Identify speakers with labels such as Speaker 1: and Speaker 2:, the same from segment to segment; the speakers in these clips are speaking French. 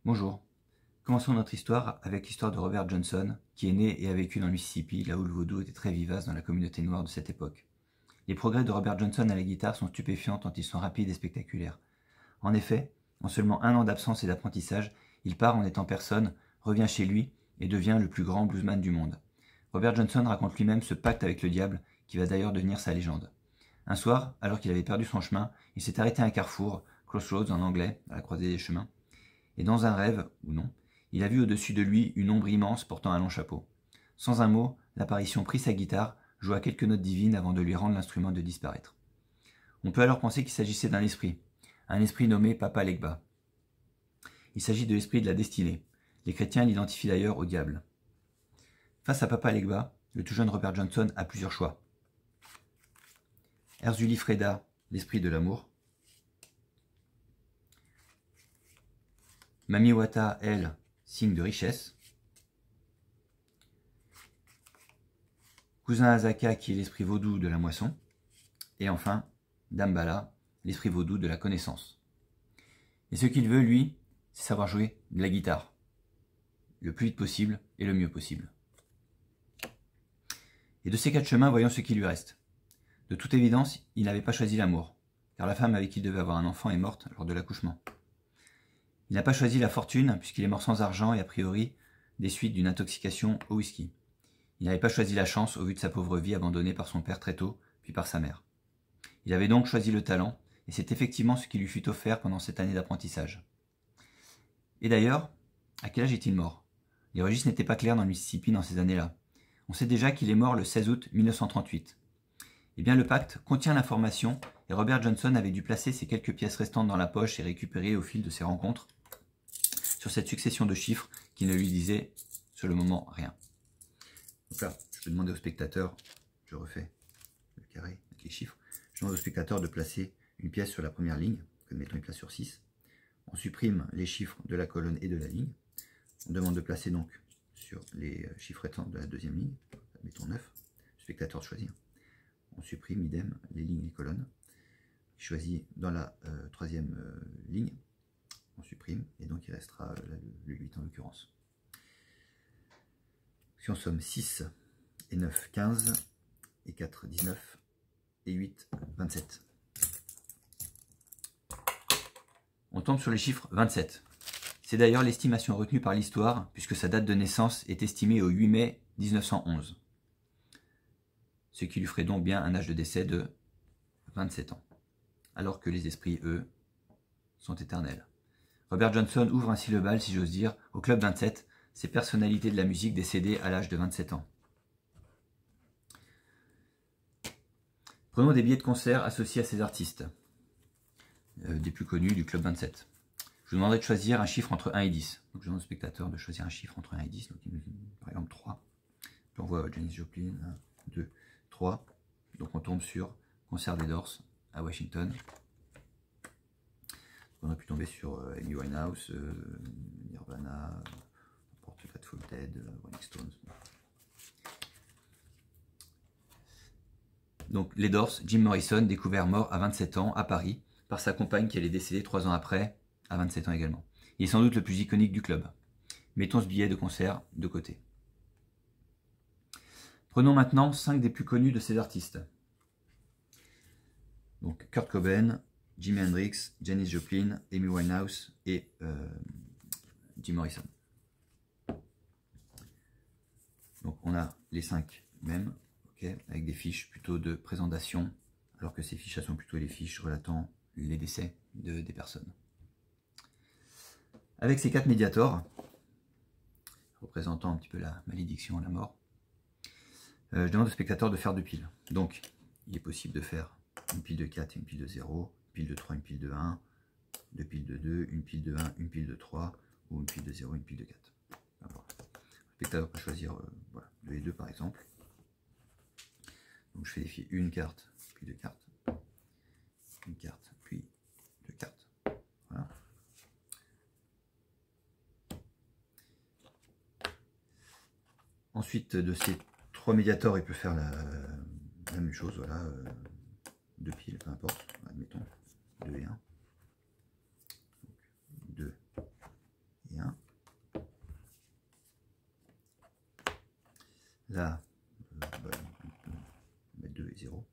Speaker 1: Bonjour. Commençons notre histoire avec l'histoire de Robert Johnson, qui est né et a vécu dans le Mississippi, là où le vaudou était très vivace dans la communauté noire de cette époque. Les progrès de Robert Johnson à la guitare sont stupéfiants tant ils sont rapides et spectaculaires. En effet, en seulement 1 an d'absence et d'apprentissage, il part en étant personne, revient chez lui et devient le plus grand bluesman du monde. Robert Johnson raconte lui-même ce pacte avec le diable, qui va d'ailleurs devenir sa légende. Un soir, alors qu'il avait perdu son chemin, il s'est arrêté à un carrefour, Crossroads en anglais, à la croisée des chemins, et dans un rêve, ou non, il a vu au-dessus de lui une ombre immense portant un long chapeau. Sans un mot, l'apparition prit sa guitare, joua quelques notes divines avant de lui rendre l'instrument de disparaître. On peut alors penser qu'il s'agissait d'un esprit, un esprit nommé Papa Legba. Il s'agit de l'esprit de la destinée. Les chrétiens l'identifient d'ailleurs au diable. Face à Papa Legba, le tout jeune Robert Johnson a plusieurs choix. Erzuli Freda, l'esprit de l'amour. Mamiwata, elle, signe de richesse. Cousin Azaka, qui est l'esprit vaudou de la moisson. Et enfin, Dambala, l'esprit vaudou de la connaissance. Et ce qu'il veut, lui, c'est savoir jouer de la guitare. Le plus vite possible et le mieux possible. Et de ces 4 chemins, voyons ce qui lui reste. De toute évidence, il n'avait pas choisi l'amour, car la femme avec qui il devait avoir un enfant est morte lors de l'accouchement. Il n'a pas choisi la fortune, puisqu'il est mort sans argent et a priori des suites d'une intoxication au whisky. Il n'avait pas choisi la chance au vu de sa pauvre vie abandonnée par son père très tôt, puis par sa mère. Il avait donc choisi le talent, et c'est effectivement ce qui lui fut offert pendant cette année d'apprentissage. Et d'ailleurs, à quel âge est-il mort? Les registres n'étaient pas clairs dans le Mississippi dans ces années-là. On sait déjà qu'il est mort le 16 août 1938. Eh bien, le pacte contient l'information, et Robert Johnson avait dû placer ses quelques pièces restantes dans la poche et récupérer au fil de ses rencontres sur cette succession de chiffres qui ne lui disaient sur le moment rien. Donc là, je vais demander au spectateur, je refais le carré avec les chiffres, je demande au spectateur de placer une pièce sur la première ligne, admettons une place sur 6. On supprime les chiffres de la colonne et de la ligne. On demande de placer donc sur les chiffres restants de la deuxième ligne, admettons 9, le spectateur de choisir. On supprime, idem, les lignes et les colonnes. Je choisis dans la troisième ligne, on supprime, et donc il restera le 8 en l'occurrence. Si on somme 6 et 9, 15, et 4, 19, et 8, 27. On tombe sur le chiffre 27. C'est d'ailleurs l'estimation retenue par l'histoire, puisque sa date de naissance est estimée au 8 mai 1911. Ce qui lui ferait donc bien un âge de décès de 27 ans. Alors que les esprits, eux, sont éternels. Robert Johnson ouvre ainsi le bal, si j'ose dire, au Club 27, ces personnalités de la musique décédées à l'âge de 27 ans. Prenons des billets de concert associés à ces artistes, des plus connus du Club 27. Je vous demanderai de choisir un chiffre entre 1 et 10. Donc je demande au spectateur de choisir un chiffre entre 1 et 10, donc par exemple 3. Puis on voit Janis Joplin, 1, 2, 3. Donc on tombe sur Concert des Doors à Washington. On a pu tomber sur Amy Winehouse, Nirvana, Grateful Dead, Rolling Stones. Donc les Doors, Jim Morrison, découvert mort à 27 ans à Paris par sa compagne qui allait décéder 3 ans après, à 27 ans également. Il est sans doute le plus iconique du club. Mettons ce billet de concert de côté. Prenons maintenant 5 des plus connus de ces artistes. Donc Kurt Cobain, Jimi Hendrix, Janis Joplin, Amy Winehouse et Jim Morrison. Donc on a les 5 mêmes, okay, avec des fiches plutôt de présentation, alors que ces fiches sont plutôt les fiches relatant les décès des personnes. Avec ces 4 médiators, représentant un petit peu la malédiction, la mort, je demande au spectateur de faire 2 piles. Donc il est possible de faire une pile de 4 et une pile de 0, une pile de 3, une pile de 1, 2 piles de 2, une pile de 1, une pile de 3, ou une pile de 0, une pile de 4. Voilà. Le spectateur peut choisir voilà, 2 et 2 par exemple. Donc je fais défier une carte, puis 2 cartes, une carte, puis 2 cartes. Voilà. Ensuite, de ces 3 médiators, il peut faire la même chose, voilà, 2 piles, peu importe, admettons, 2 et 1. Donc, 2 et 1. Là, on va mettre 2 et 0.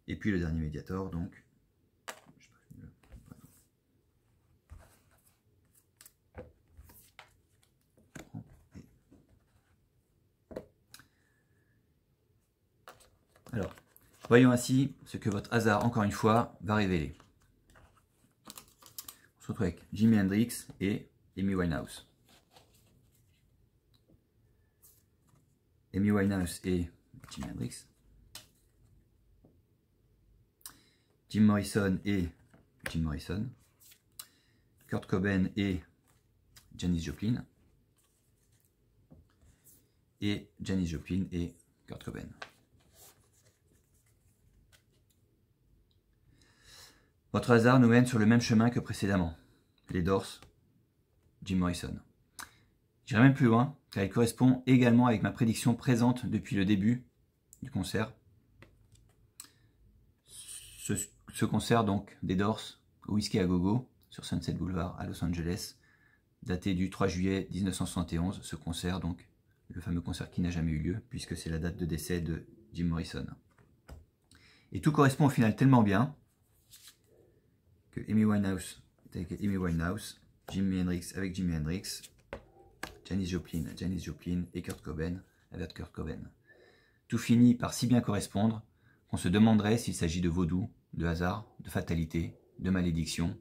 Speaker 1: Et puis le dernier Mediator, donc. Alors, voyons ainsi ce que votre hasard, encore une fois, va révéler. On se retrouve avec Jimi Hendrix et Amy Winehouse. Amy Winehouse et Jimi Hendrix. Jim Morrison et Jim Morrison. Kurt Cobain et Janis Joplin. Et Janis Joplin et Kurt Cobain. Votre hasard nous mène sur le même chemin que précédemment. Les Doors, Jim Morrison. J'irai même plus loin, car il correspond également avec ma prédiction présente depuis le début du concert. Ce concert donc des Doors au Whisky à Gogo sur Sunset Boulevard à Los Angeles, daté du 3 juillet 1971. Ce concert donc, le fameux concert qui n'a jamais eu lieu, puisque c'est la date de décès de Jim Morrison. Et tout correspond au final tellement bien que Amy Winehouse est avec Amy Winehouse, Jimi Hendrix avec Jimi Hendrix, Janis Joplin et Kurt Cobain avec Kurt Cobain. Tout finit par si bien correspondre qu'on se demanderait s'il s'agit de vaudou, de hasard, de fatalité, de malédiction,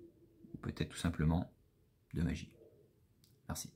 Speaker 1: ou peut-être tout simplement de magie. Merci.